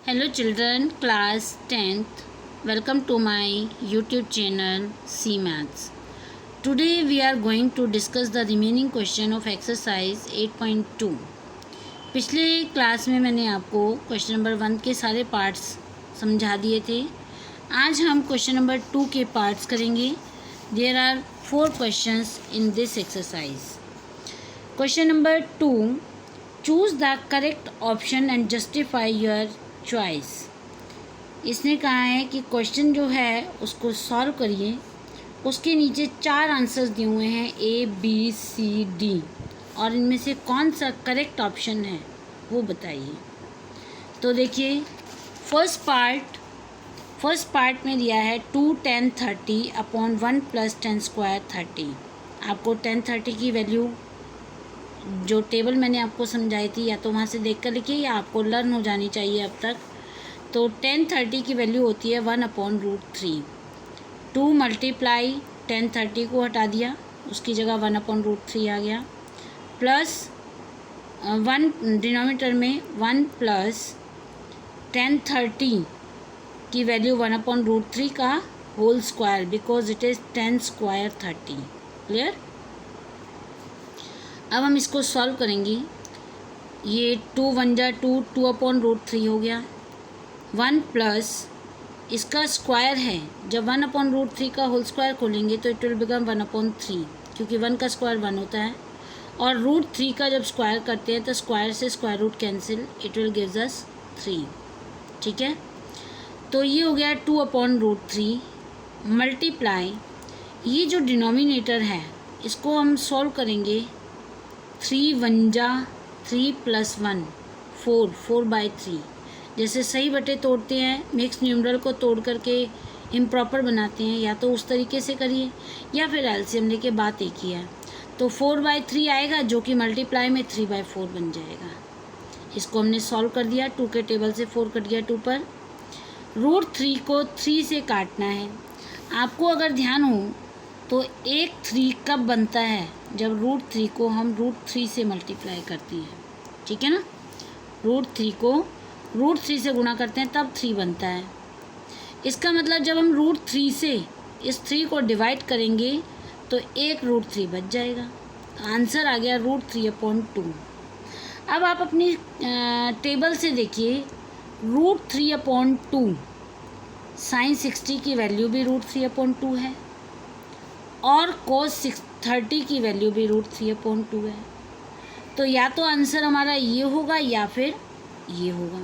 Hello children, class 10th. Welcome to my YouTube channel C Maths. Today we are going to discuss the remaining question of exercise 8.2. पिछले class में मैंने आपको question number 1 के सारे parts समझा दिए थे. आज हम क्वेश्चन नंबर 2 के पार्ट्स करेंगे. There are 4 questions in this exercise. Question number 2. Choose the correct option and justify your choice. इसने कहा है कि क्वेश्चन जो है उसको सॉल्व करिए. उसके नीचे 4 आंसर्स दिए हुए हैं A, B, C, D और इनमें से कौन सा करेक्ट ऑप्शन है वो बताइए. तो देखिए फर्स्ट पार्ट में दिया है 2 10 30 अपॉन 1 + 10 स्क्वायर 30. आपको 10 30 की वैल्यू जो टेबल मैंने आपको समझाई थी या तो वहाँ से देख कर लिखिए या आपको लर्न हो जानी चाहिए अब तक. तो 10 30 की वैल्यू होती है 1/√3. 2 मल्टीप्लाई 10 30 को हटा दिया, उसकी जगह 1/√3 आ गया, प्लस 1 डिनोमिनेटर में 1 + 10 30 की वैल्यू 1/√3 का whole square because it is 10 square 30. Clear. अब हम इसको सॉल्व करेंगे. ये 2 1 जा 2 2/√3 हो गया. 1 प्लस इसका स्क्वायर है, जब 1/√3 का होल स्क्वायर खोलेंगे तो इट विल बिकम 1/3 क्योंकि 1 का स्क्वायर 1 होता है और √3 का जब स्क्वायर करते हैं तो स्क्वायर से square root cancel, it will gives us 3. ठीक है. तो ये हो गया 2/√3 मल्टीप्लाई ये जो डिनोमिनेटर है इसको हम सॉल्व करेंगे. 3 1 जा 3 + 1 4/3. जैसे सही बटे तोड़ते हैं मिक्स न्यूमरल को तोड़ करके इम्प्रॉपर बनाते हैं, या तो उस तरीके से करिए या फिर एलसीएम लेके बात एक ही है. तो 4/3 आएगा जो कि मल्टीप्लाई में 3/4 बन जाएगा. इसको हमने सॉल्व कर दिया. 2 के टेबल से 4 कट गया 2 पर. √3 को 3 से काटना है. आपको अगर ध्यान हो तो एक 3 कब बनता है, जब √3 को हम √3 से मल्टीप्लाई करते हैं. ठीक है ना. √3 को √3 से गुणा करते हैं तब 3 बनता है. इसका मतलब जब हम √3 से इस 3 को डिवाइड करेंगे तो एक √3 बच जाएगा. आंसर आ गया √3/2. अब आप अपनी टेबल से देखिए √3/2 sin 60 की वैल्यू भी √3/2 है और cos 30 की वैल्यू भी √3/2 है. तो या तो आंसर हमारा ये होगा या फिर ये होगा.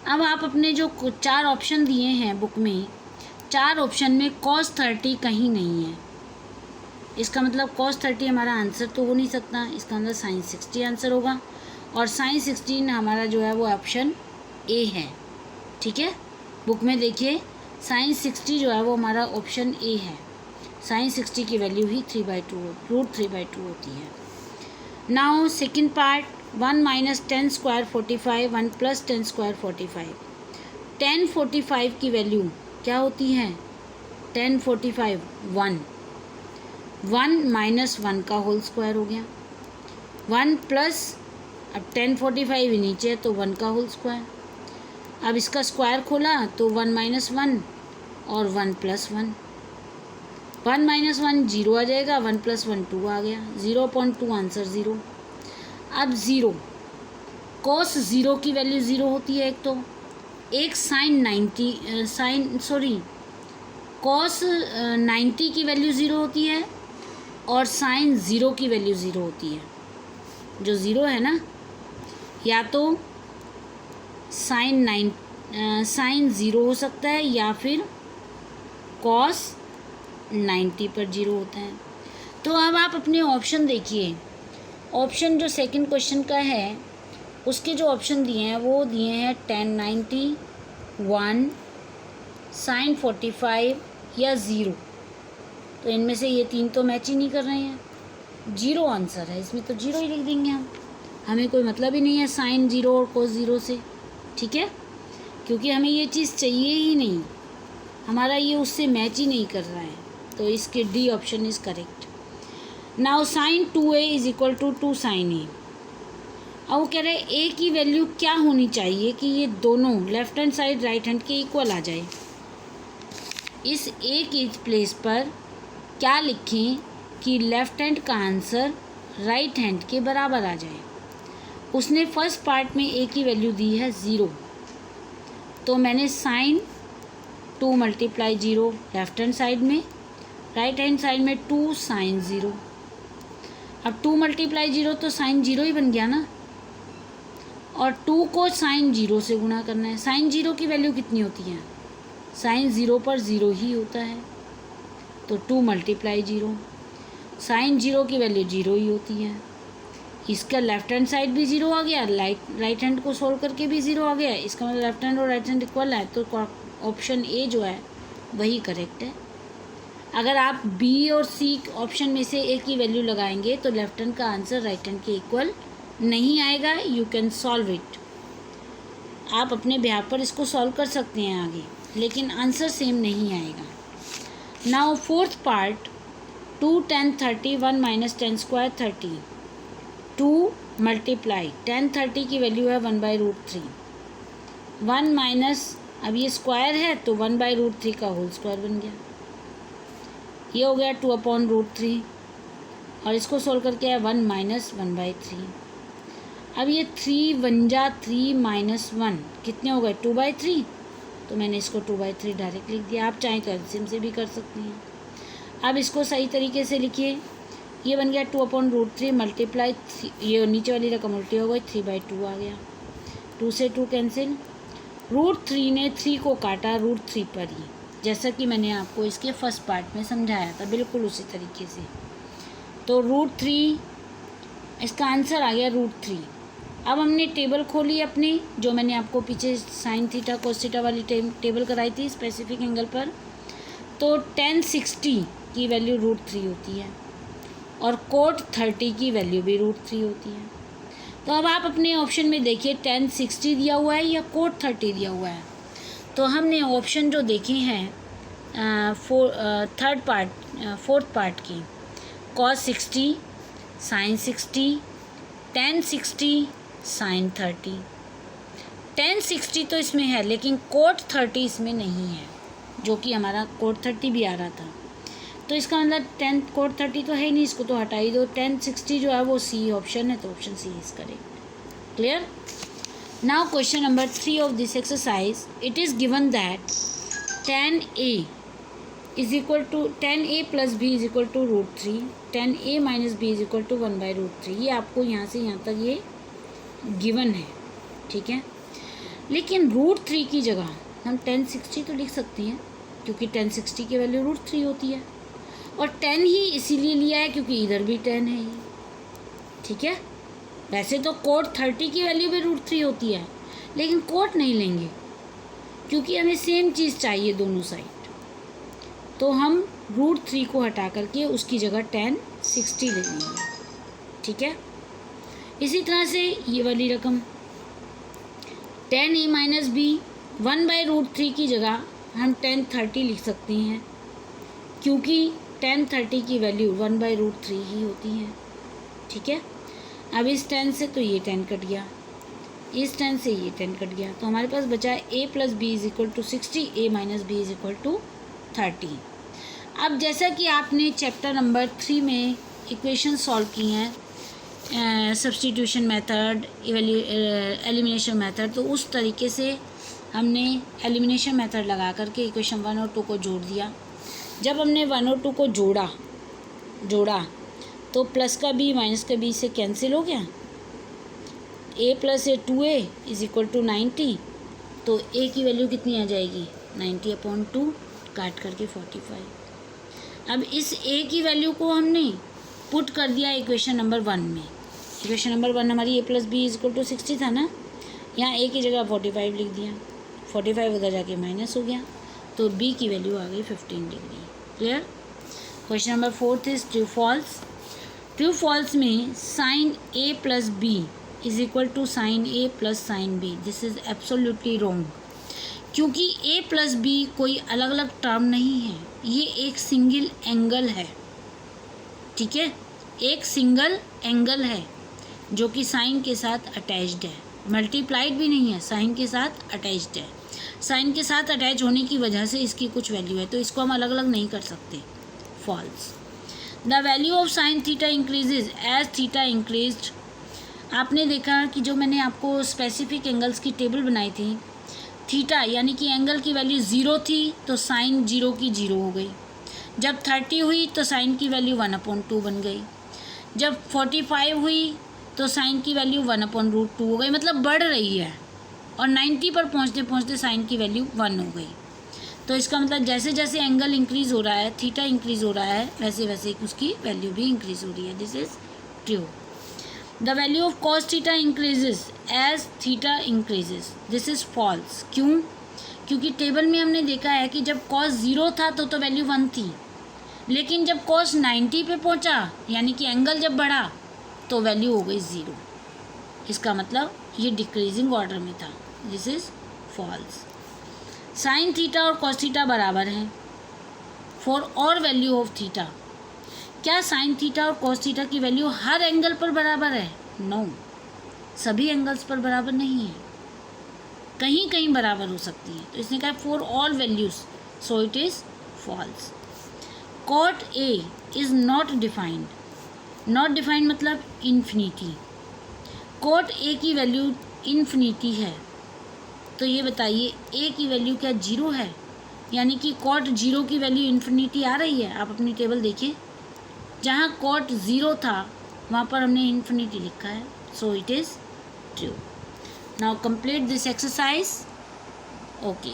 अब आप अपने जो 4 ऑप्शन दिए हैं बुक में, 4 ऑप्शन में cos 30 कहीं नहीं है. इसका मतलब cos 30 हमारा आंसर तो हो नहीं सकता. इसका मतलब sin 60 आंसर होगा और sin 60 हमारा जो है वो ऑप्शन ए है. ठीक है. बुक में देखिए sin 60 जो है वो हमारा ऑप्शन ए है. sin 60 की वैल्यू ही √3/2 होती है. Now second part 1 - 10 square 45 1 + 10 square 45. 10 45 की वैल्यू क्या होती है. 10 45 1 1 - 1 का होल स्क्वायर हो गया. 1 प्लस अब 10 45 ही नीचे है तो 1 का होल स्क्वायर. अब इसका स्क्वायर खोला तो 1 - 1 और 1 + 1. 1 - 1 0 आ जाएगा, 1 + 1 2 आ गया. 0/2 आंसर 0. अब 0 cos 0 की वैल्यू 0 होती है. एक cos 90 की वैल्यू 0 होती है और sin 0 की वैल्यू 0 होती है. जो 0 है ना, या तो sin 0 हो सकता है या फिर cos 90 पर 0 होता है. तो अब आप अपने ऑप्शन देखिए. ऑप्शन जो सेकंड क्वेश्चन का है उसके जो ऑप्शन दिए हैं वो दिए हैं 10 90 1 sin 45 या 0. तो इनमें से ये 3 तो मैच ही नहीं कर रहे हैं. 0 आंसर है, इसमें तो 0 ही लिख देंगे हम. हमें कोई मतलब ही नहीं है sin 0 और cos 0 से. ठीक है. क्योंकि हमें ये चीज़ चाहिए ही नहीं, हमारा ये उससे मैच ही नहीं कर रहा है. तो इसके D option is correct. Now sin 2a = 2 sin a. अब वो कह रहे हैं ए की वैल्यू क्या होनी चाहिए कि ये दोनों left hand side right hand के इक्वल आ जाए। इस ए की प्लेस पर क्या लिखें कि लेफ्ट हैंड का आंसर राइट हैंड के बराबर आ जाए। उसने फर्स्ट पार्ट में ए की वैल्यू दी है 0, तो मैंने sine 2 multiply 0 left hand side में, राइट हैंड साइड में 2 साइन 0। अब 2 मल्टीप्लाई 0 तो साइन 0 ही बन गया ना, और 2 को साइन 0 से गुणा करना है। साइन 0 की वैल्यू कितनी होती है, साइन 0 पर 0 ही होता है, तो 2 मल्टीप्लाई 0, साइन 0 की वैल्यू 0 ही होती है। इसका लेफ्ट हैंड साइड भी 0 आ गया, राइट हैंड को सोल्व करके भी 0 आ गया। इसका मतलब लेफ्ट हैंड और राइट हैंड इक्वल है, तो ऑप्शन ए जो है वही करेक्ट है। अगर आप बी और सी ऑप्शन में से ए की वैल्यू लगाएंगे तो लेफ्ट हैंड का आंसर राइट हैंड के इक्वल नहीं आएगा। यू कैन सॉल्व इट, आप अपने बिहार पर इसको सॉल्व कर सकते हैं आगे, लेकिन आंसर सेम नहीं आएगा। Now fourth part, 2 10 30 1 minus 10 square 30, 2 multiply 10 30 की वैल्यू है 1/√3, 1 माइनस, अब ये स्क्वायर है तो 1/√3 का होल स्क्वायर बन गया, ये हो गया 2/√3, और इसको सोल्व करके है 1 माइनस 1/3। अब ये 3 1 जा 3 माइनस 1 कितने हो गए 2/3, तो मैंने इसको 2/3 डायरेक्ट लिख दिया। आप चाहें तो एलसीएम से भी कर सकती हैं। अब इसको सही तरीके से लिखिए, ये बन गया 2/√3 मल्टीप्लाई, ये नीचे वाली रकम उल्टी हो गई, 3/2 आ गया, 2 से 2 कैंसिल, √3 ने 3 को काटा √3 पर ही, जैसा कि मैंने आपको इसके फर्स्ट पार्ट में समझाया था, बिल्कुल उसी तरीके से। तो √3 इसका आंसर आ गया √3। अब हमने टेबल खोली अपनी, जो मैंने आपको पीछे साइन थीटा कोस थीटा वाली टेबल कराई थी स्पेसिफिक एंगल पर। तो tan 60 की वैल्यू √3 होती है, और cot 30 की वैल्यू भी √3 होती है। तो अब आप अपने ऑप्शन में देखिए tan 60 दिया हुआ है या cot 30 दिया हुआ है। तो हमने ऑप्शन जो देखे हैं फोर्थ पार्ट की, cos 60 sin 60 tan 60 sin 30, tan 60 तो इसमें है लेकिन cot 30 इसमें नहीं है, जो कि हमारा cot 30 भी आ रहा था। तो इसका मतलब tan cot 30 तो है ही नहीं, इसको तो हटा ही दो। tan 60 जो है वो सी ऑप्शन है, तो option C is correct. Clear? Now question number 3 of this exercise, it is given that tan A is equal to tan A plus B is equal to √3, tan A minus B is equal to 1/√3। ये आपको यहाँ से यहाँ तक ये given है, ठीक है। लेकिन √3 की जगह हम tan 60 तो लिख सकते हैं, क्योंकि tan 60 की वैल्यू √3 होती है, और 10 ही इसीलिए लिया है क्योंकि इधर भी 10 है ये, ठीक है। वैसे तो cot 30 की वैल्यू भी √3 होती है, लेकिन cot नहीं लेंगे क्योंकि हमें सेम चीज़ चाहिए दोनों साइड। तो हम √3 को हटा करके उसकी जगह tan 60 ले लेंगे, ठीक है। इसी तरह से ये वाली रकम tan A माइनस बी 1/√3 की जगह हम tan 30 लिख सकते हैं, क्योंकि tan 30 की वैल्यू 1/√3 ही होती है, ठीक है। अब इस tan से तो ये tan कट गया, इस tan से ये tan कट गया, तो हमारे पास बचा है a plus B is equal to 60, a minus B is equal to 30। अब जैसा कि आपने चैप्टर नंबर 3 में इक्वेशन सॉल्व की हैं, सब्स्टिट्यूशन मेथड, एलिमिनेशन मेथड, तो उस तरीके से हमने एलिमिनेशन मेथड लगा करके इक्वेशन 1 और 2 को जोड़ दिया। जब हमने 1 और 2 को जोड़ा तो प्लस का b माइनस का b से कैंसिल हो गया, a plus A 2a is equal to 90, तो a की वैल्यू कितनी आ जाएगी 90/2, काट करके 45। अब इस a की वैल्यू को हमने पुट कर दिया इक्वेशन नंबर 1 में। इक्वेशन नंबर 1 हमारी a plus B is equal to 60 था ना, यहाँ a की जगह 45 लिख दिया, 45 उधर जाके माइनस हो गया, तो b की वैल्यू आ गई 15 degree. Clear? Question number 4 is true false. True false में sine a plus B is equal to sine a plus sine b, this is absolutely wrong, क्योंकि a प्लस b कोई अलग अलग टर्म नहीं है, ये एक सिंगल एंगल है, ठीक है, एक सिंगल एंगल है। जो कि साइन के साथ अटैच्ड है, मल्टीप्लाइड भी नहीं है, साइन के साथ अटैच्ड है। साइन के साथ अटैच होने की वजह से इसकी कुछ वैल्यू है, तो इसको हम अलग अलग नहीं कर सकते, false. The value of sine theta increases as theta increased. आपने देखा कि जो मैंने आपको स्पेसिफिक एंगल्स की टेबल बनाई थी, थीटा यानी कि एंगल की वैल्यू 0 थी तो साइन 0 की 0 हो गई। जब 30 हुई तो साइन की वैल्यू 1/2 बन गई। जब 45 हुई तो साइन की वैल्यू 1/√2 हो गई, मतलब बढ़ रही है। और 90 पर पहुंचते पहुंचते साइन की वैल्यू 1 हो गई। तो इसका मतलब जैसे जैसे एंगल इंक्रीज़ हो रहा है, थीटा इंक्रीज़ हो रहा है, वैसे वैसे उसकी वैल्यू भी इंक्रीज़ हो रही है। This is true. The value of cos theta increases as theta increases. This is false. क्यों? क्योंकि टेबल में हमने देखा है कि जब कॉस 0 था तो वैल्यू 1 थी, लेकिन जब कॉस 90 पे पहुंचा यानी कि एंगल जब बढ़ा तो वैल्यू हो गई 0। इसका मतलब ये डिक्रीजिंग ऑर्डर में था। This is false. Sine theta और कॉस थीटा बराबर हैं for all value of theta. क्या साइन थीटा और कॉस थीटा की वैल्यू हर एंगल पर बराबर है? नो, सभी एंगल्स पर बराबर नहीं है, कहीं कहीं बराबर हो सकती है। तो इसने कहा for all values, so it is false. Cot A is not defined. Not defined मतलब इन्फिनिटी। कॉट ए की वैल्यू इन्फिनिटी है, तो ये बताइए ए की वैल्यू क्या 0 है? यानी कि कॉट 0 की वैल्यू इन्फिनिटी आ रही है। आप अपनी टेबल देखिए, जहाँ कॉट 0 था वहाँ पर हमने इन्फिनिटी लिखा है, सो it is true. Now complete this exercise. Okay.